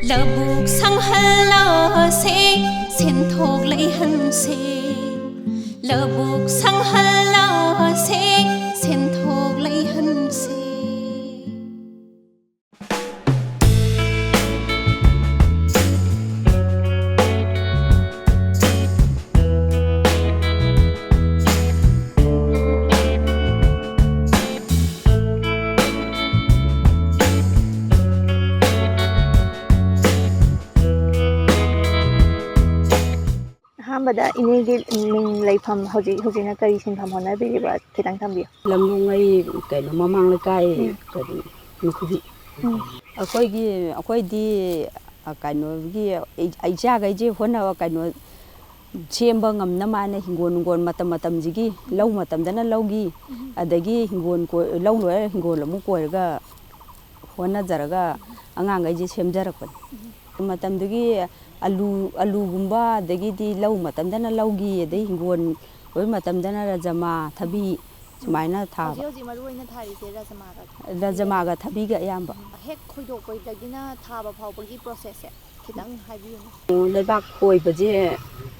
Buk sang hala se sen thok lấy hân se buk sang hala se sen thok lấy hân se Bada ini ming leifam hoji na kari sin pham hona bi ba khitang tham bi lamung ai kai no mamang le kai kari nukhudi akoi di kai no gi ai ja ga je hona kai no chemba ngam na ma na hingon matam ji gi lau matam da na lau gi adagi hingon ko lau lo hingon lamu ko ga hona jaraga angang ga je semjarak pan matam dagi alu gumba dagi di lau matam dana laugi dai hingon oi matam dana rajama thabi sumaina tha hoji maru ina thari se rajama ga thabi ga yamba hek khoidok koi dagina thaba phau bagi process se khitang haibi leibak khoi baje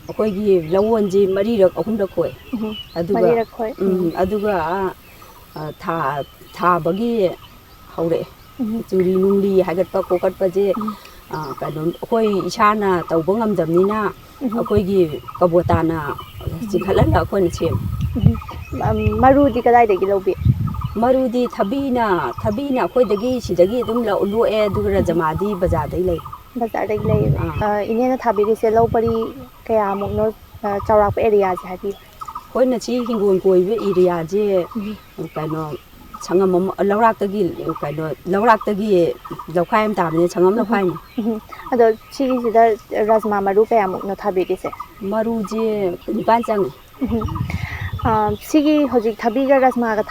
akoi gi lawon ji mari rak ahum rak khoi aduga tha bagi haure churi nungli hagat pa kokat baje ꯑꯩꯈꯣꯏ ꯏꯁꯥꯅ ꯇꯧꯕ ꯉꯝꯗꯕꯅꯤꯅ ꯑꯩꯈꯣꯏꯒꯤ ꯀꯕꯣꯇꯥꯅ ꯆꯤꯡꯈꯠꯍꯜꯂꯒ ꯑꯩꯈꯣꯏꯅ ꯁꯦꯝꯃꯤ ꯃꯔꯨꯗꯤ ꯀꯗꯥꯏꯗꯒꯤ ꯂꯧꯕꯤ ꯃꯔꯨꯗꯤ ꯊꯕꯤꯅ ꯑꯩꯈꯣꯏꯗꯒꯤ ꯁꯤꯗꯒꯤ ꯑꯗꯨꯝ ꯂꯣꯛꯑꯦ ꯑꯗꯨꯒ ꯔꯖꯃꯥꯗꯤ ꯕꯖꯥꯔꯗꯒꯤ ꯂꯩ ꯕꯖꯥꯔꯗꯒꯤ ꯂꯩꯌꯦꯕ ꯏꯅꯦꯅ ꯊꯥꯕꯤꯔꯤꯁꯦ ꯂꯧ ꯄꯔꯤ ꯀꯌꯥꯃꯨꯛꯅꯣ ꯆꯥꯎꯔꯥꯛꯄ ꯑꯦꯔꯤꯌꯥꯁꯦ ꯍꯥꯏꯕꯤꯌꯨ ꯑꯩꯈꯣꯏꯅ ꯁꯤ ꯍꯤꯡꯒꯣꯜ ꯀꯣꯏꯕ ꯑꯦꯔꯤꯌꯥꯁꯦ ꯀꯩꯅꯣ ꯁꯪꯒꯝ ꯂꯧꯔꯥꯛꯇꯒꯤ ꯂꯧꯈꯥꯏ ꯑꯃ ꯇꯥꯕꯅꯦ ꯁꯪꯒꯝ ꯂꯧꯈꯥꯏꯅꯤ ꯑꯗꯣ ꯁꯤꯒꯤꯁꯤꯗ ꯔꯥꯖꯃꯥ ꯃꯔꯨ ꯀꯌꯥꯃꯨꯛꯅꯣ ꯊꯥꯕꯤꯔꯤꯁꯦ ꯃꯔꯨꯁꯦ 9 ꯆꯪꯉꯦ ꯁꯤꯒꯤ ꯍꯧꯖꯤꯛ ꯊꯕꯤꯒ ꯔꯥꯖꯃꯥꯒ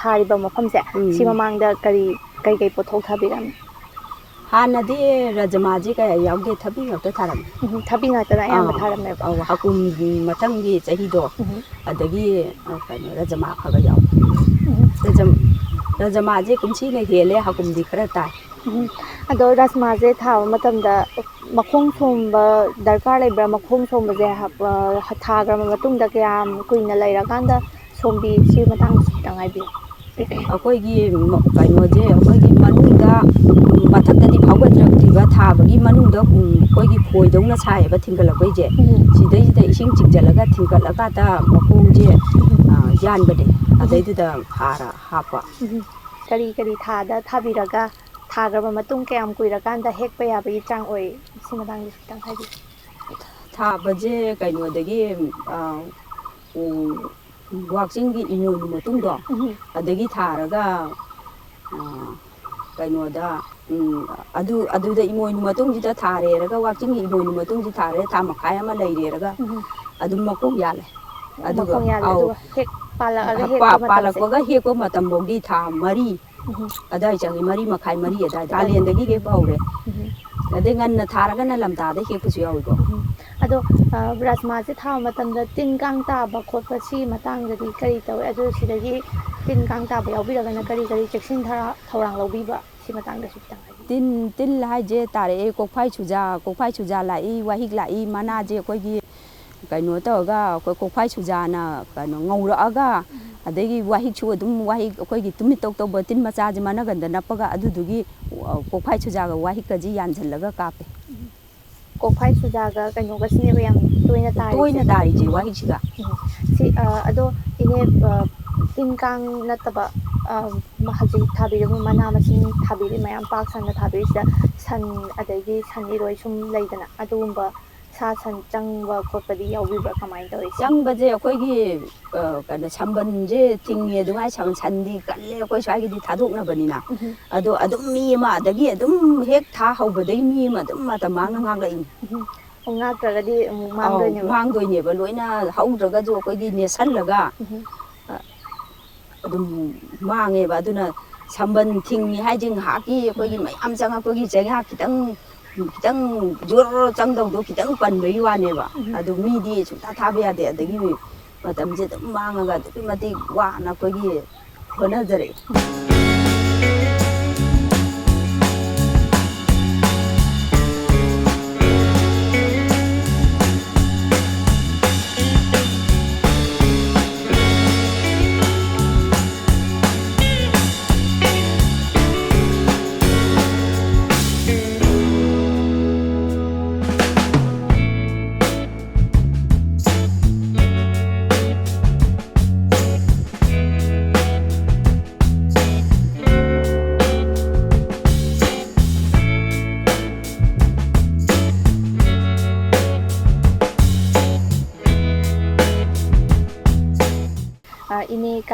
ꯊꯥꯔꯤꯕ ꯃꯐꯝꯁꯦ ꯁꯤ ꯃꯃꯥꯡꯗ ꯀꯩ ꯄꯣꯠꯊꯣꯛ ꯊꯥꯕꯤꯔꯝꯃꯤ ꯍꯥꯟꯅꯗꯤ ꯔꯥꯖꯃꯥꯁꯤ ꯀꯌꯥ ꯌꯥꯎꯗꯦ ꯊꯕꯤ ꯉꯥꯛꯇ ꯊꯥꯔꯝꯃꯤ ꯊꯕꯤ ꯉꯥꯛꯇꯅ ꯑꯌꯥꯝꯕ ꯊꯥꯔꯝꯃꯦꯕ ꯍꯀꯨꯝ ꯃꯊꯪꯒꯤ ꯆꯍꯤꯗꯣ ꯑꯗꯒꯤ ꯀꯩꯅꯣ ꯔꯥꯖꯃꯥ ꯈꯔ ꯌꯥꯎꯏ ꯔꯥꯖꯃꯥꯁꯦ ꯀꯨꯝꯁꯤꯅ ꯍꯦꯜꯂꯦ ꯍꯀꯨꯝꯗꯤ ꯈꯔ ꯇꯥꯏ ꯑꯗꯣ ꯔꯥꯖꯃꯥꯁꯦ ꯊꯥꯕ ꯃꯇꯝꯗ ꯃꯈꯣꯡ ꯁꯣꯝꯕ ꯗꯔꯀꯥꯔ ꯂꯩꯕ꯭ꯔꯥ ꯃꯈꯣꯡ ꯁꯣꯝꯕꯁꯦ ꯊꯥꯈ꯭ꯔꯕ ꯃꯇꯨꯡꯗ ꯀꯌꯥꯝ ꯀꯨꯏꯅ ꯂꯩꯔꯀꯥꯟꯗ ꯁꯣꯝꯕꯤ ꯁꯤ ꯃꯇꯥꯡꯗꯁꯨ ꯈꯤꯇꯪ ꯍꯥꯏꯕꯤꯌꯨ ꯑꯩꯈꯣꯏꯒꯤ ꯀꯩꯅꯣꯁꯦ ꯑꯩꯈꯣꯏꯒꯤ ꯃꯅꯨꯡꯗ ꯃꯊꯛꯇꯗꯤ ꯐꯥꯎꯒꯠꯇ꯭ꯔꯤꯕ ꯊꯥꯕꯒꯤ ꯃꯅꯨꯡꯗ ꯑꯩꯈꯣꯏꯒꯤ ꯈꯣꯏꯗꯧꯅ ꯁꯥꯏꯌꯦꯕ ꯊꯤꯡꯒꯠꯂꯛꯄꯩꯁꯦ ꯁꯤꯗꯩꯁꯤꯗ ꯏꯁꯤꯡ ꯆꯤꯡꯁꯤꯜꯂꯒ ꯊꯤꯡꯒꯠꯂꯀꯥꯟꯗ ꯃꯈꯣꯡꯁꯦ ꯌꯥꯟꯕꯅꯦ ꯑꯗꯩꯗꯨꯗ ꯍꯥꯔ ꯍꯥꯞꯄ ꯀꯔꯤ ꯊꯥꯗ ꯊꯥꯕꯤꯔꯒ ꯊꯥꯈ꯭ꯔꯕ ꯃꯇꯨꯡ ꯀꯌꯥꯝ ꯀꯨꯏꯔꯀꯥꯟꯗ ꯍꯦꯛꯄ ꯌꯥꯕꯒꯤ ꯆꯥꯡ ꯑꯣꯏ ꯁꯤ ꯃꯇꯥꯡꯗꯁꯨ ꯈꯤꯇꯪ ꯍꯥꯏꯕꯤꯌꯨ ꯊꯥꯕꯁꯦ ꯀꯩꯅꯣꯗꯒꯤ ꯋꯥꯛꯆꯤꯡꯒꯤ ꯏꯃꯣꯏꯅꯨ ꯃꯇꯨꯡꯗꯣ ꯑꯗꯒꯤ ꯊꯥꯔꯒ ꯀꯩꯅꯣꯗ ꯑꯗꯨꯗ ꯏꯃꯣꯏꯅꯨ ꯃꯇꯨꯡꯁꯤꯗ ꯊꯥꯔꯦꯔꯒ ꯋꯥꯛꯆꯤꯡꯒꯤ ꯏꯃꯣꯏꯅꯨ ꯃꯇꯨꯡꯁꯤ ꯊꯥꯔꯦ ꯊꯥ ꯃꯈꯥꯏ ꯑꯃ ꯂꯩꯔꯦꯔꯒ ꯑꯗꯨꯝ ꯃꯈꯣꯡ ꯌꯥꯜꯂꯦ ꯑꯗꯨꯒ ꯍꯦꯛ ꯄꯥꯜꯂꯛꯑꯒ ꯍꯦꯛꯄ ꯃꯇꯝꯐꯥꯎꯗꯤ ꯊꯥ 4 ꯑꯗꯥꯏ ꯆꯪꯉꯤ 4.5 ꯑꯗꯥꯏ ꯀꯥꯂꯦꯟꯗꯒꯤ ꯍꯦꯛꯄ ꯍꯧꯔꯦ ꯑꯗꯩ ꯉꯟꯅ ꯊꯥꯔꯒꯅ ꯂꯝꯇꯥꯗ ꯍꯦꯛꯄꯁꯨ ꯌꯥꯎꯏꯀꯣ ꯑꯗꯣ ꯔꯥꯖꯃꯥꯁꯦ ꯊꯥꯕ ꯃꯇꯝꯗ ꯇꯤꯟ ꯀꯥꯡ ꯇꯥꯕ ꯈꯣꯠꯄ ꯁꯤ ꯃꯇꯥꯡꯗꯗꯤ ꯀꯔꯤ ꯇꯧꯏ ꯑꯗꯨ ꯁꯤꯗꯒꯤ ꯇꯤꯟ ꯀꯥꯡ ꯇꯥꯕ ꯌꯥꯎꯕꯤꯔꯒꯅ ꯀꯔꯤ ꯆꯦꯛꯁꯤꯟ ꯊꯧꯔꯥꯡ ꯂꯧꯕꯤꯕ ꯁꯤ ꯃꯇꯥꯡꯗꯁꯨ ꯈꯤꯇꯪ ꯍꯥꯏꯕꯤꯌꯨ ꯇꯤꯟ ꯍꯥꯏꯁꯦ ꯇꯥꯔꯛꯑꯦ ꯀꯣꯛꯐꯥꯏ ꯆꯨꯖꯥ ꯂꯥꯛꯏ ꯋꯥꯍꯤꯛ ꯂꯥꯛꯏ ꯃꯅꯥꯁꯦ ꯑꯩꯈꯣꯏꯒꯤ ꯀꯩꯅꯣ ꯇꯧꯔꯒ ꯑꯩꯈꯣꯏ ꯀꯣꯛꯐꯥꯏ ꯆꯨꯖꯥꯅ ꯀꯩꯅꯣ ꯉꯧꯔꯛꯑꯒ ꯑꯗꯒꯤ ꯋꯥꯍꯤꯛꯁꯨ ꯑꯗꯨꯝ ꯑꯩꯈꯣꯏꯒꯤ ꯇꯨꯃꯤꯠ ꯇꯧꯕ ꯇꯤꯟ ꯃꯆꯥꯁꯦ ꯃꯅꯒꯟꯗ ꯅꯞꯄꯒ ꯑꯗꯨꯗꯨꯒꯤ ꯀꯣꯛꯐꯥꯏ ꯆꯨꯖꯥꯒ ꯋꯥꯍꯤꯛꯀꯁꯤ ꯌꯥꯟꯁꯤꯜꯂꯒ ꯀꯥꯞꯄꯦ ꯀꯣꯛꯐꯥꯏ ꯆꯨꯖꯥꯒ ꯀꯩꯅꯣꯒꯁꯤꯅꯦꯕ ꯌꯥꯝ ꯇꯣꯏꯅ ꯇꯥꯔꯤꯁꯦ ꯋꯥꯍꯤꯛꯁꯤꯒ ꯁꯤ ꯑꯗꯣ ꯏꯅꯦ ꯇꯤꯟ ꯀꯥꯡ ꯅꯠꯇꯕ ꯍꯧꯖꯤक ꯊꯥꯕꯤꯔꯤꯕ ꯃꯅꯥ ꯃꯁꯤꯡ ꯊꯥꯕꯤꯔꯤ ꯃꯌꯥꯝ ꯄꯥꯛ ꯁꯟꯅ ꯊꯥꯕꯤꯔꯤꯁꯤꯗ ꯁꯟ ꯑꯗꯒꯤ ꯁꯟ ꯏꯔꯣꯏ ꯁꯨꯝ ꯂꯩꯗꯅ ꯑꯗꯨꯒꯨꯝꯕ ꯁꯥ ꯁꯟ ꯆꯪꯕ ꯈꯣꯠꯄꯗꯤ ꯌꯥꯎꯕꯤꯕ꯭ꯔꯥ ꯀꯃꯥꯏꯅ ꯇꯧꯋꯤ ꯆꯪꯕꯁꯦ ꯑꯩꯈꯣꯏꯒꯤ ꯀꯩꯅꯣ ꯁꯝꯕꯟꯁꯦ ꯊꯤꯡꯉꯤ ꯑꯗꯨꯃꯥꯏꯅ ꯁꯟꯗꯤ ꯀꯜꯂꯦ ꯑꯩꯈꯣꯏ ꯁ꯭ꯋꯥꯏꯒꯤꯗꯤ ꯊꯥꯗꯣꯛꯅꯕꯅꯤꯅ ꯑꯗꯣ ꯑꯗꯨꯝ ꯃꯤ ꯑꯃ ꯑꯗꯒꯤ ꯑꯗꯨꯝ ꯍꯦꯛ ꯊꯥ ꯍꯧꯕꯗꯒꯤ ꯃꯤ ꯑꯃ ꯑꯗꯨꯝ ꯃꯇꯝ ꯃꯥꯡꯅ ꯉꯥꯛꯂꯛꯏꯅꯤ ꯉꯥꯛꯇ꯭ꯔꯒꯗꯤ ꯑꯃꯨꯛ ꯃꯥꯡꯗꯣꯏꯅꯦꯕ ꯂꯣꯏꯅ ꯍꯧꯗ꯭ꯔꯒꯁꯨ ꯑꯩꯈꯣꯏꯒꯤ ꯅꯦꯠꯁꯜꯂꯒ ꯑꯗꯨꯝ ꯃꯥꯡꯉꯦꯕ ꯑꯗꯨꯅ ꯁꯝꯕꯟ ꯊꯤꯡꯉꯤ ꯍꯥꯏꯁꯦ ꯉꯥꯏꯍꯥꯛꯀꯤ ꯑꯩꯈꯣꯏꯒꯤ ꯃꯌꯥꯝ ꯆꯪꯉꯛꯄꯒꯤ ꯆꯩꯉꯥꯛ ꯈꯤꯇꯪ ꯖꯣꯔ ꯆꯪꯗꯧꯗꯣ ꯈꯤꯇꯪ ꯄꯟꯕꯒꯤ ꯋꯥꯅꯦꯕ ꯑꯗꯨ ꯃꯤꯗꯤ ꯁꯨꯡꯊꯥ ꯊꯥꯕ ꯌꯥꯗꯦ ꯑꯗꯒꯤ ꯃꯇꯝꯁꯦ ꯑꯗꯨꯝ ꯃꯥꯡꯉꯒ ꯑꯗꯨꯛꯀꯤ ꯃꯇꯤꯛ ꯋꯥꯅ ꯑꯩꯈꯣꯏꯒꯤ ꯍꯣꯠꯅꯖꯔꯛꯏ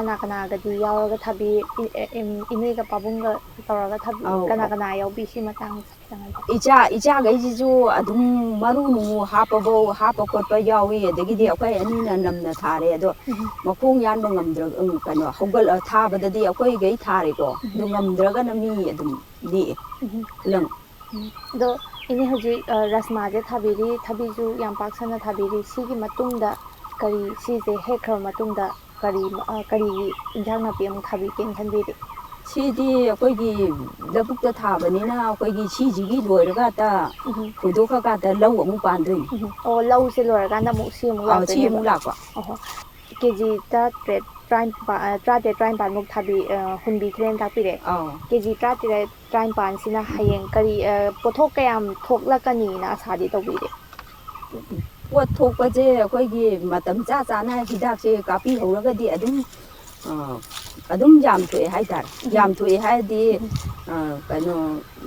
ꯀꯅꯥ ꯀꯅꯥꯒꯗꯤ ꯌꯥꯎꯔꯒ ꯊꯥꯕꯤ ꯏꯅꯦꯒ ꯄꯥꯕꯨꯡꯒ ꯇꯧꯔꯒ ꯊꯥꯕꯤ ꯀꯅꯥ ꯌꯥꯎꯕꯤ ꯁꯤ ꯃꯇꯥꯡ ꯏꯆꯥꯈꯩꯁꯤꯁꯨ ꯑꯗꯨꯝ ꯃꯔꯨ ꯅꯨꯡ ꯍꯥꯞꯄꯐꯧ ꯍꯥꯞꯄ ꯈꯣꯠꯄ ꯌꯥꯎꯏ ꯑꯗꯒꯤꯗꯤ ꯑꯩꯈꯣꯏ ꯑꯅꯤꯅ ꯅꯝꯅ ꯊꯥꯔꯦ ꯑꯗꯣ ꯃꯈꯣꯡ ꯌꯥꯟꯕ ꯉꯝꯗ꯭ꯔꯒ ꯀꯩꯅꯣ ꯍꯧꯒꯠ ꯊꯥꯕꯗꯗꯤ ꯑꯩꯈꯣꯏꯈꯩ ꯊꯥꯔꯦꯀꯣ ꯑꯗꯨ ꯉꯝꯗ꯭ꯔꯒꯅ ꯃꯤ ꯑꯗꯨꯝ ꯅꯦꯛꯑꯦ ꯈꯨꯂꯪ ꯑꯗꯣ ꯏꯅꯦ ꯍꯧꯖꯤꯛ ꯔꯥꯁꯃꯥꯁꯦ ꯊꯥꯕꯤꯔꯤ ꯊꯕꯤꯁꯨ ꯌꯥꯝ ꯄꯥꯛ ꯁꯟꯅ ꯊꯥꯕꯤꯔꯤ ꯁꯤꯒꯤ ꯃꯇꯨꯡꯗ ꯀꯔꯤ ꯁꯤꯁꯦ ꯍꯦꯛꯈ꯭ꯔꯕ ꯃꯇꯨꯡꯗ ꯀꯔꯤꯒꯤ ꯏꯟꯖꯥꯡ ꯅꯥꯄꯤ ꯑꯃꯨꯛ ꯊꯥꯕꯤꯒꯦꯅ ꯈꯟꯕꯤꯔꯤ ꯁꯤꯗꯤ ꯑꯩꯈꯣꯏꯒꯤ ꯂꯧꯕꯨꯛꯇ ꯊꯥꯕꯅꯤꯅ ꯑꯩꯈꯣꯏꯒꯤ ꯁꯤꯁꯤꯒꯤ ꯂꯣꯏꯔꯒ ꯈꯣꯏꯗꯣꯛꯈ꯭ꯔꯀꯥꯟꯗ ꯂꯧ ꯑꯃꯨꯛ ꯄꯥꯟꯗꯣꯏꯅꯤ ꯑꯣ ꯂꯧꯁꯦ ꯂꯣꯏꯔꯀꯥꯟꯗ ꯑꯃꯨꯛ ꯁꯤ ꯑꯃꯨꯛ ꯁꯤ ꯂꯥꯛꯇꯣꯏꯅꯦꯕ ꯑꯃꯨꯛ ꯂꯥꯛꯄ ꯑꯣꯍꯣ ꯀꯦꯖꯤ 13-14-15ꯃꯨꯛ ꯍꯨꯟꯕꯤꯈ꯭ꯔꯦꯅ ꯇꯥꯛꯄꯤꯔꯦ ꯀꯦꯖꯤ 13-15ꯁꯤꯅ ꯍꯌꯦꯡ ꯀꯔꯤ ꯄꯣꯠꯊꯣꯛ ꯀꯌꯥꯝ ꯊꯣꯛꯂꯛꯀꯅꯤꯅ ꯑꯁꯥꯗꯤ ꯇꯧꯕꯤꯔꯦ ꯄꯣꯠ ꯊꯣꯛꯄꯁꯦ ꯑꯩꯈꯣꯏꯒꯤ ꯃꯇꯝ ꯆꯥꯅ ꯍꯤꯗꯥꯛꯁꯦ ꯀꯥꯞꯄꯤꯍꯧꯔꯒꯗꯤ ꯑꯗꯨꯝ ꯌꯥꯝ ꯊꯣꯛꯑꯦ ꯍꯥꯏꯇꯥꯔꯦ ꯌꯥꯝ ꯊꯣꯛꯑꯦ ꯍꯥꯏꯔꯗꯤ ꯀꯩꯅꯣ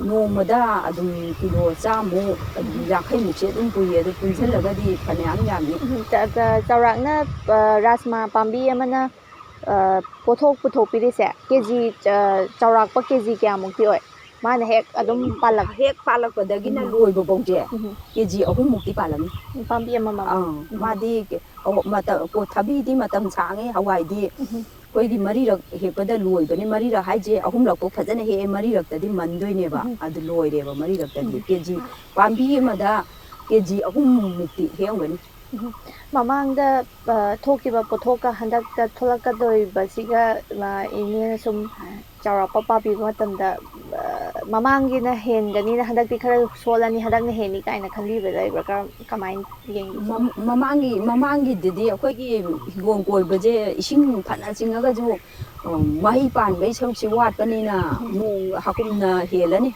ꯅꯣꯡꯃꯗ ꯑꯗꯨꯝ ꯀꯤꯂꯣ 100ꯃꯨꯛ ꯑꯗꯨꯝ 50ꯃꯨꯛꯁꯦ ꯑꯗꯨꯝ ꯄꯨꯏꯌꯦ ꯑꯗꯨ ꯄꯨꯟꯁꯤꯜꯂꯒꯗꯤ ꯐꯅꯌꯥꯝ ꯌꯥꯝꯃꯤ ꯆꯥꯎꯔꯥꯛꯅ ꯔꯥꯁꯃꯥ ꯄꯥꯝꯕꯤ ꯑꯃꯅ ꯄꯣꯠꯊꯣꯛ ꯄꯨꯊꯣꯛꯄꯤꯔꯤꯁꯦ ꯀꯦꯖꯤ ꯆꯥꯎꯔꯥꯛꯄ ꯀꯦꯖꯤ ꯀꯌꯥꯃꯨꯛꯇꯤ ꯑꯣꯏ ꯃꯥꯅ ꯍꯦꯛ ꯑꯗꯨꯝ ꯍꯦꯛ ꯄꯥꯜꯂꯛꯄꯗꯒꯤꯅ ꯂꯣꯏꯕꯐꯧꯁꯦ ꯀꯦꯖꯤ 3ꯃꯨꯛꯇꯤ ꯄꯥꯜꯂꯝꯅꯤ ꯄꯥꯝꯕꯤ ꯑꯃꯃꯝ ꯃꯥꯗꯤ ꯊꯕꯤꯗꯤ ꯃꯇꯝ ꯁꯥꯡꯉꯦ ꯍꯋꯥꯏꯗꯤ ꯑꯩꯈꯣꯏꯒꯤꯃꯔꯤꯔꯛ ꯍꯦꯛꯄꯗ ꯂꯣꯏꯕꯅꯤ ꯃꯔꯤꯔꯛ ꯍꯥꯏꯁꯦ 3ꯂꯛꯐꯥꯎ ꯐꯖꯅ ꯍꯦꯛꯑꯦ ꯃꯔꯤꯔꯛꯇꯗꯤ ꯃꯟꯗꯣꯏꯅꯦꯕ ꯑꯗꯨ ꯂꯣꯏꯔꯦꯕ ꯃꯔꯤꯔꯛꯇꯗꯤ ꯀꯦꯖꯤ ꯄꯥꯝꯕꯤ ꯑꯃꯗ ꯀꯦꯖꯤ 3ꯃꯨꯛꯇꯤ ꯍꯦꯛꯑꯝꯒꯅꯤ ꯃꯃꯥꯡꯗ ꯊꯣꯛꯈꯤꯕ ꯄꯣꯠꯊꯣꯛꯀ ꯍꯟꯗꯛꯇ ꯊꯣꯛꯂꯛꯀꯗꯧꯔꯤꯕꯁꯤꯒ ꯏꯅꯦꯅ ꯁꯨꯝ ꯆꯥꯎꯔꯥꯛꯄ ꯄꯥꯕꯤꯕ ꯃꯇꯝꯗ ꯃꯃꯥꯡꯒꯤꯅ ꯍꯦꯟꯒꯅꯤꯅ ꯍꯟꯗꯛꯇꯤ ꯈꯔ ꯁꯣꯜꯂꯅꯤ ꯍꯟꯗꯛꯅ ꯍꯦꯟꯅꯤ ꯀꯥꯏꯅ ꯈꯟꯕꯤꯕ ꯂꯩꯕ꯭ꯔꯥ ꯀꯃꯥꯏꯅ ꯌꯦꯡꯕꯤ ꯃꯃꯥꯡꯒꯤꯗꯗꯤ ꯑꯩꯈꯣꯏꯒꯤ ꯍꯤꯡꯒꯣꯜ ꯀꯣꯏꯕꯁꯦ ꯏꯁꯤꯡ ꯐꯅ ꯆꯤꯡꯉꯒꯁꯨ ꯃꯍꯩ ꯄꯥꯟꯕꯒꯤ ꯁꯔꯨꯛꯁꯦ ꯋꯥꯠꯄꯅꯤꯅ ꯅꯣꯡ ꯍꯥꯀꯨꯝꯅ ꯍꯦꯜꯂꯅꯤ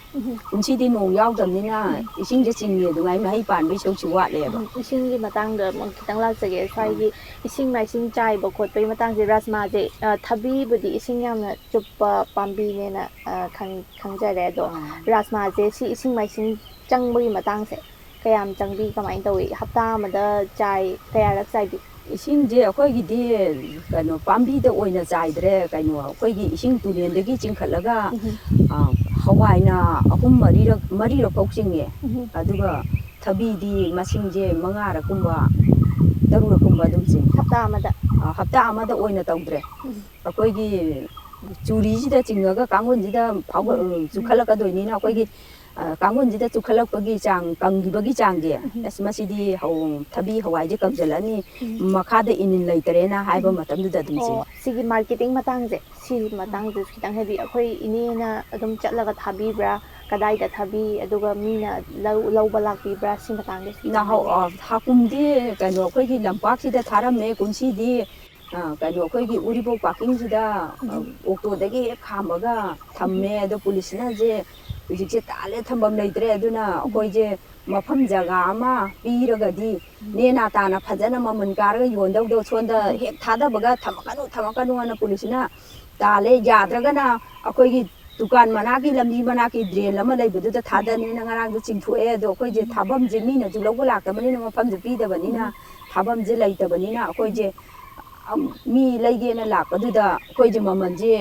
ꯀꯨꯝꯁꯤꯗꯤ ꯅꯣꯡ ꯌꯥꯎꯗꯕꯅꯤ나 ꯏꯁꯤꯡꯁꯦ ꯆꯤꯡꯉꯤ ꯑꯗꯨꯃꯥꯏꯅ ꯃꯍꯩ ꯄꯥꯟꯕꯒꯤ ꯁꯔꯨꯛꯁꯦ ꯋꯥꯠꯂꯦꯕ ꯏꯁꯤꯡꯒꯤ ꯃꯇꯥꯡꯗ ꯈꯤꯇꯪ ꯂꯥꯛꯆꯒꯦ ꯁ꯭ꯋꯥꯏꯒꯤ ꯏꯁꯤꯡ ꯃꯥꯏꯁꯤꯡ ꯆꯥꯏꯕ ꯈꯣꯠꯄꯒꯤ ꯃꯇꯥꯡꯁꯦ ꯔꯥꯁꯃꯥꯁꯦ ꯊꯕꯤꯕꯨꯗꯤ ꯏꯁꯤꯡ ꯌꯥꯝꯅ ꯆꯨꯞꯄ ꯄꯥꯝꯕꯤꯅꯦꯅ ꯈꯪꯖꯔꯦ ꯑꯗꯣ ꯔꯥꯁꯃꯥꯁꯦ ꯁꯤ ꯏꯁꯤꯡ ꯃꯥꯏꯁꯤꯡ ꯆꯪꯕꯒꯤ ꯃꯇꯥꯡꯁꯦ ꯀꯌꯥꯝ ꯆꯪꯕꯤ ꯀꯃꯥꯏꯅ ꯇꯧꯏ ꯍꯞꯇꯥ ꯑꯃꯗ ꯀꯌꯥꯔꯛ ꯆꯥꯏꯕꯤ ꯏꯁꯤꯡꯁꯦ ꯑꯩꯈꯣꯏꯒꯤꯗꯤ ꯀꯩꯅꯣ ꯄꯥꯝꯕꯤꯗ ꯑꯣꯏꯅ ꯆꯥꯏꯗ꯭ꯔꯦ ꯀꯩꯅꯣ ꯑꯩꯈꯣꯏꯒꯤ ꯏꯁꯤꯡ ꯇꯨꯔꯦꯟꯗꯒꯤ ꯆꯤꯡꯈꯠꯂꯒ ꯍꯋꯥꯏꯅ 3-4ꯐꯥꯎ ꯆꯤꯡꯉꯦ ꯑꯗꯨꯒ ꯊꯕꯤꯗꯤ ꯃꯁꯤꯡꯁꯦ 5ꯔꯛꯀꯨꯝꯕ 6ꯔꯛꯀꯨꯝꯕ ꯑꯗꯨꯝ ꯆꯤꯡꯉꯦ ꯍꯞꯇꯥ ꯑꯃꯗ ꯑꯣꯏꯅ ꯇꯧꯗ꯭ꯔꯦ ꯑꯩꯈꯣꯏꯒꯤ ꯆꯨꯔꯤꯁꯤꯗ ꯆꯤꯡꯉꯒ ꯀꯥꯡꯒꯨꯜꯁꯤꯗ ꯆꯨꯈꯠꯂꯛꯀꯗꯣꯏꯅꯤꯅ ꯑꯩꯈꯣꯏꯒꯤ ꯀꯥꯡꯒꯨꯜꯁꯤꯗ ꯆꯨꯈꯠꯂꯛꯄꯒꯤ ꯆꯥꯡ ꯀꯪꯈꯤꯕꯒꯤ ꯆꯥꯡꯁꯦ ꯃꯁꯤꯗꯤ ꯊꯕꯤ ꯍꯋꯥꯏꯁꯦ ꯀꯪꯁꯤꯜꯂꯅꯤ ꯃꯈꯥꯗ ꯏꯅꯤꯟ ꯂꯩꯇꯔꯦꯅ ꯍꯥꯏꯕ ꯃꯇꯝꯗꯨꯗ ꯑꯗꯨꯝ ꯆꯤꯡꯉꯦ ꯁꯤꯒꯤ ꯃꯥꯔꯀꯦꯇꯤꯡ ꯃꯇꯥꯡꯁꯦ ꯁꯤꯒꯤ ꯃꯇꯥꯡꯁꯦ ꯈꯤꯇꯪ ꯍꯥꯏꯕꯤ ꯑꯩꯈꯣꯏ ꯏꯅꯦꯅ ꯑꯗꯨꯝ ꯆꯠꯂꯒ ꯊꯥꯕꯤꯕ꯭ꯔꯥ ꯀꯗꯥꯏꯗ ꯊꯥꯕꯤ ꯑꯗꯨꯒ ꯃꯤꯅ ꯂꯧꯕ ꯂꯥꯛꯄꯤꯕ꯭ꯔꯥ ꯁꯤ ꯃꯇꯥꯡꯗ ꯍꯥꯀꯨꯝꯗꯤ ꯀꯩꯅꯣ ꯑꯩꯈꯣꯏꯒꯤ ꯂꯝꯄꯥꯛꯁꯤꯗ ꯊꯥꯔꯝꯃꯦ ꯀꯨꯝꯁꯤꯗꯤ ꯀꯩꯅꯣ ꯑꯩꯈꯣꯏꯒꯤ ꯎꯔꯤꯄꯣꯛ ꯄꯥꯔꯀꯤꯡꯁꯤꯗ ꯑꯣꯛꯇꯣꯗꯒꯤ ꯍꯦꯛ ꯈꯥꯝꯃꯒ ꯊꯝꯃꯦ ꯑꯗꯣ ꯄꯨꯂꯤꯁꯅꯁꯦ ꯍꯧꯖꯤꯛꯁꯦ ꯇꯥꯜꯂꯦ ꯊꯝꯐꯝ ꯂꯩꯇ꯭ꯔꯦ ꯑꯗꯨꯅ ꯑꯩꯈꯣꯏꯁꯦ ꯃꯐꯝ ꯖꯒꯥ ꯑꯃ ꯄꯤꯔꯒꯗꯤ ꯅꯦꯅꯥ ꯇꯥꯅ ꯐꯖꯅ ꯃꯃꯜ ꯀꯥꯔꯒ ꯌꯣꯟꯗꯧꯗꯣ ꯁꯣꯝꯗ ꯍꯦꯛ ꯊꯥꯗꯕꯒ ꯊꯝꯃꯛꯀꯅꯨ ꯄꯨꯂꯤꯁꯅ ꯇꯥꯜꯂꯦ ꯌꯥꯗ꯭ꯔꯒꯅ ꯑꯩꯈꯣꯏꯒꯤ ꯗꯨꯀꯥꯟ ꯃꯅꯥꯛꯀꯤ ꯂꯝꯕꯤ ꯃꯅꯥꯛꯀꯤ ꯗ꯭ꯔꯦꯟ ꯑꯃ ꯂꯩꯕꯗꯨꯗ ꯊꯥꯗꯅꯦꯅ ꯉꯔꯥꯡꯗꯣ ꯆꯤꯡꯊꯣꯛꯑꯦ ꯑꯗꯣ ꯑꯩꯈꯣꯏꯁꯦ ꯊꯥꯐꯝꯁꯦ ꯃꯤꯅꯁꯨ ꯂꯧꯕ ꯂꯥꯛꯇꯕꯅꯤꯅ ꯃꯐꯝꯁꯨ ꯄꯤꯗꯕꯅꯤꯅ ꯊꯥꯐꯝꯁꯦ ꯂꯩꯇꯕꯅꯤꯅ ꯑꯩꯈꯣꯏꯁꯦ ꯃꯤ ꯂꯩꯒꯦꯅ ꯂꯥꯛꯄꯗꯨꯗ ꯑꯩꯈꯣꯏꯁꯦ ꯃꯃꯜꯁꯦ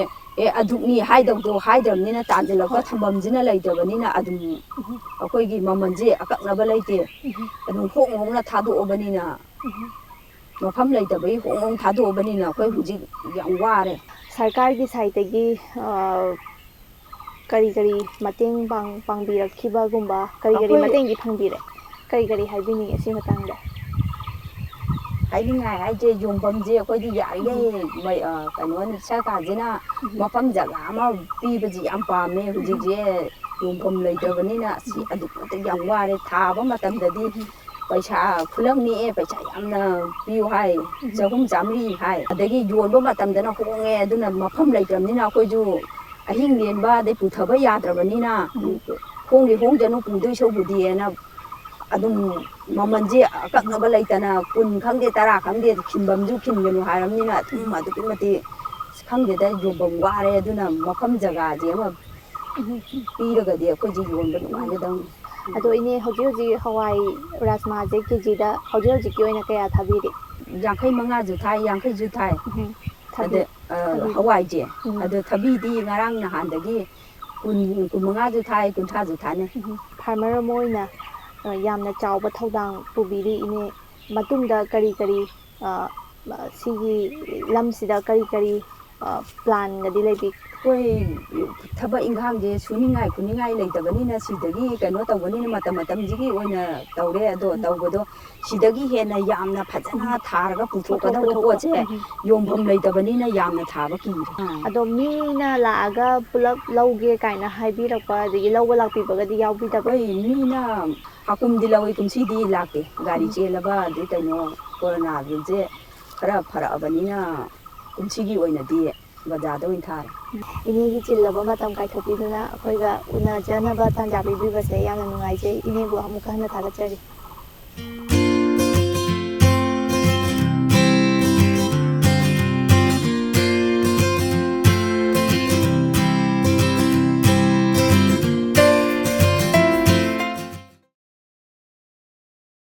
ꯑꯗꯨꯛꯅꯤ ꯍꯥꯏꯗꯧꯗꯣ ꯍꯥꯏꯗ꯭ꯔꯕꯅꯤꯅ ꯇꯥꯟꯁꯤꯜꯂꯛꯄ ꯊꯝꯐꯝꯁꯤꯅ ꯂꯩꯇꯕꯅꯤನ ꯑꯗꯨꯝ ꯑꯩꯈꯣꯏꯒꯤ ꯃꯃꯜꯁꯦ ꯑꯀꯛꯅꯕ ꯂꯩꯇꯦ ꯑꯗꯨꯝ ꯍꯣꯡꯅ ꯊꯥꯗꯣꯛꯑꯕꯅꯤꯅ ꯃꯐꯝ ꯂꯩꯇꯕꯒꯤ ꯍꯣꯡ ꯊꯥꯗꯣꯛꯑꯕꯅꯤꯅ ꯑꯩꯈꯣꯏ ꯍꯧꯖꯤꯛ ꯌꯥꯝ ꯋꯥꯔꯦ ꯁꯔꯀꯥꯔꯒꯤ ꯁꯥꯏꯠꯇꯒꯤ ꯀꯔꯤ ꯃꯇꯦꯡ ꯄꯥꯡꯕꯤꯔꯛꯈꯤꯕꯒꯨꯝꯕ ꯀꯔꯤ ꯃꯇꯦꯡꯗꯤ ꯐꯪꯕꯤꯔꯦ ꯀꯔꯤ ꯍꯥꯏꯕꯤꯅꯤꯡꯉꯦ ꯁꯤ ꯃꯇꯥꯡꯗ ꯍꯥꯏꯅꯤꯡꯉꯥꯏ ꯍꯥꯏꯁꯦ ꯌꯣꯟꯐꯝꯁꯦ ꯑꯩꯈꯣꯏꯗꯤ ꯌꯥꯔꯤꯈꯩ ꯀꯩꯅꯣ ꯁꯔꯀꯥꯔꯁꯤꯅ ꯃꯐꯝ ꯖꯒꯥ ꯑꯃ ꯄꯤꯕꯁꯤ ꯌꯥꯝ ꯄꯥꯝꯃꯦ ꯍꯧꯖꯤꯛꯁꯦ ꯌꯣꯟꯐꯝ ꯂꯩꯇꯕꯅꯤꯅ ꯑꯁꯤ ꯑꯗꯨꯛꯀꯤ ꯃꯇꯤꯛ ꯌꯥꯝ ꯋꯥꯔꯦ ꯊꯥꯕ ꯃꯇꯝꯗꯗꯤ ꯄꯩꯁꯥ ꯈꯨꯂꯪ ꯅꯦꯛꯑꯦ ꯄꯩꯁꯥ ꯌꯥꯝꯅ ꯄꯤꯌꯨ ꯍꯥꯏ 300-400 ꯍꯥꯏ ꯑꯗꯒꯤ ꯌꯣꯟꯕ ꯃꯇꯝꯗꯅ ꯍꯣꯡꯉꯦ ꯑꯗꯨꯅ ꯃꯐꯝ ꯂꯩꯇ꯭ꯔꯕꯅꯤꯅ ꯑꯩꯈꯣꯏꯁꯨ ꯑꯍꯤꯡ ꯂꯦꯟꯕ ꯑꯗꯩ ꯄꯨꯊꯕ ꯌꯥꯗ꯭ꯔꯕꯅꯤꯅ ꯍꯣꯡꯖꯅꯨ ꯄꯨꯗꯣꯏ ꯁꯔꯨꯛꯄꯨꯗꯤꯅ ꯑꯗꯨꯝ ꯃꯃꯜꯁꯦ ꯑꯀꯛꯅꯕ ꯂꯩꯇꯅ 10 ꯈꯪꯗꯦ 10 ꯈꯪꯗꯦ ꯈꯤꯟꯐꯝꯁꯨ ꯈꯤꯟꯒꯅꯨ ꯍꯥꯏꯔꯕꯅꯤꯅ ꯑꯗꯨꯝ ꯑꯗꯨꯛꯀꯤ ꯃꯇꯤꯛ ꯈꯪꯗꯦꯗ ꯌꯣꯟꯐꯝ ꯋꯥꯔꯦ ꯑꯗꯨꯅ ꯃꯐꯝ ꯖꯒꯥꯁꯦ ꯑꯃ ꯄꯤꯔꯒꯗꯤ ꯑꯩꯈꯣꯏꯁꯦ ꯌꯣꯟꯕ ꯅꯨꯡꯉꯥꯏꯒꯗꯧꯅꯤ ꯑꯗꯣ ꯏꯅꯦ ꯍꯧꯖꯤꯛ ꯍꯋꯥꯏ ꯔꯥꯁꯃꯥꯁꯦ ꯀꯦꯖꯤꯗ ꯍꯧꯖꯤꯛꯀꯤ ꯑꯣꯏꯅ ꯀꯌꯥ ꯊꯥꯕꯤꯔꯤ 50-50ꯁꯨ ꯊꯥꯏ 50ꯁꯨ ꯊꯥꯏ ꯑꯗ ꯍꯋꯥꯏꯁꯦ ꯑꯗꯣ ꯊꯕꯤꯗꯤ ꯉꯔꯥꯡ ꯅꯍꯥꯟꯗꯒꯤ ꯀꯨꯟ ꯃꯉꯥꯁꯨ ꯊꯥꯏ 30ꯁꯨ ꯊꯥꯅꯩ ꯐꯥꯔꯃꯔ ꯑꯃ ꯑꯣꯏꯅ ꯌꯥꯝꯅ ꯆꯥꯎꯕ ꯊꯧꯗꯥꯡ ꯄꯨꯕꯤꯔꯤ ꯏꯅꯦ ꯃꯇꯨꯡꯗ ꯀꯔꯤ ꯀꯔꯤ ꯁꯤꯒꯤ ꯂꯝꯁꯤꯗ ꯀꯔꯤ ꯀꯔꯤ ꯄ꯭ꯂꯥꯟꯒꯗꯤ ꯂꯩꯕꯤ ꯑꯩꯈꯣꯏ ꯊꯕꯛ ꯏꯪꯈꯥꯡꯁꯦ ꯁꯨꯅꯤꯡꯉꯥꯏ ꯈꯨꯅꯤꯡꯉꯥꯏ ꯂꯩꯇꯕꯅꯤꯅ ꯁꯤꯗꯒꯤ ꯀꯩꯅꯣ ꯇꯧꯕꯅꯤꯅ ꯃꯇꯝꯁꯤꯒꯤ ꯑꯣꯏꯅ ꯇꯧꯔꯦ ꯑꯗꯣ ꯇꯧꯕꯗꯣ ꯁꯤꯗꯒꯤ ꯍꯦꯟꯅ ꯌꯥꯝꯅ ꯐꯖꯅ ꯊꯥꯔꯒ ꯄꯨꯊꯣꯛꯀꯗꯧꯕ ꯄꯣꯠꯁꯦ ꯌꯣꯟꯐꯝ ꯂꯩꯇꯕꯅꯤꯅ ꯌꯥꯝꯅ ꯊꯥꯕ ꯀꯤꯔꯦ ꯑꯗꯣ ꯃꯤꯅ ꯂꯥꯛꯑꯒ ꯄꯨꯂꯞ ꯂꯧꯒꯦ ꯀꯥꯏꯅ ꯍꯥꯏꯕꯤꯔꯛꯄ ꯑꯗꯒꯤ ꯂꯧꯕ ꯂꯥꯛꯄꯤꯕꯒꯗꯤ ꯌꯥꯎꯕꯤꯗꯕ꯭ꯔꯥ ꯑꯩꯈꯣꯏ ꯃꯤꯅ ꯍꯥꯀꯨꯝꯗꯤ ꯂꯧꯏ ꯀꯨꯝꯁꯤꯗꯤ ꯂꯥꯛꯇꯦ ꯒꯥꯔꯤ ꯆꯦꯜꯂꯕ ꯑꯗꯩ ꯀꯩꯅꯣ ꯀꯣꯔꯣꯅꯥꯁꯦ ꯈꯔ ꯐꯔꯛꯑꯕꯅꯤꯅ ꯀꯨꯝꯁꯤꯒꯤ ꯑꯣꯏꯅꯗꯤ ꯕꯖꯥꯔꯗ ꯑꯣꯏꯅ ꯊꯥꯔꯦ ꯏꯅꯦꯒꯤ ꯆꯤꯜꯂꯕ ꯃꯇꯝ ꯀꯥꯏꯊꯣꯛꯄꯤꯗꯨꯅ ꯑꯩꯈꯣꯏꯒ ꯎꯅꯖꯅꯕ ꯇꯥꯟꯖꯥ ꯄꯤꯕꯤꯕꯁꯦ ꯌꯥꯝꯅ ꯅꯨꯡꯉꯥꯏꯖꯩ ꯏꯅꯦꯕꯨ ꯑꯃꯨꯛꯀ ꯍꯟꯅ ꯊꯥꯒꯠꯆꯔꯤ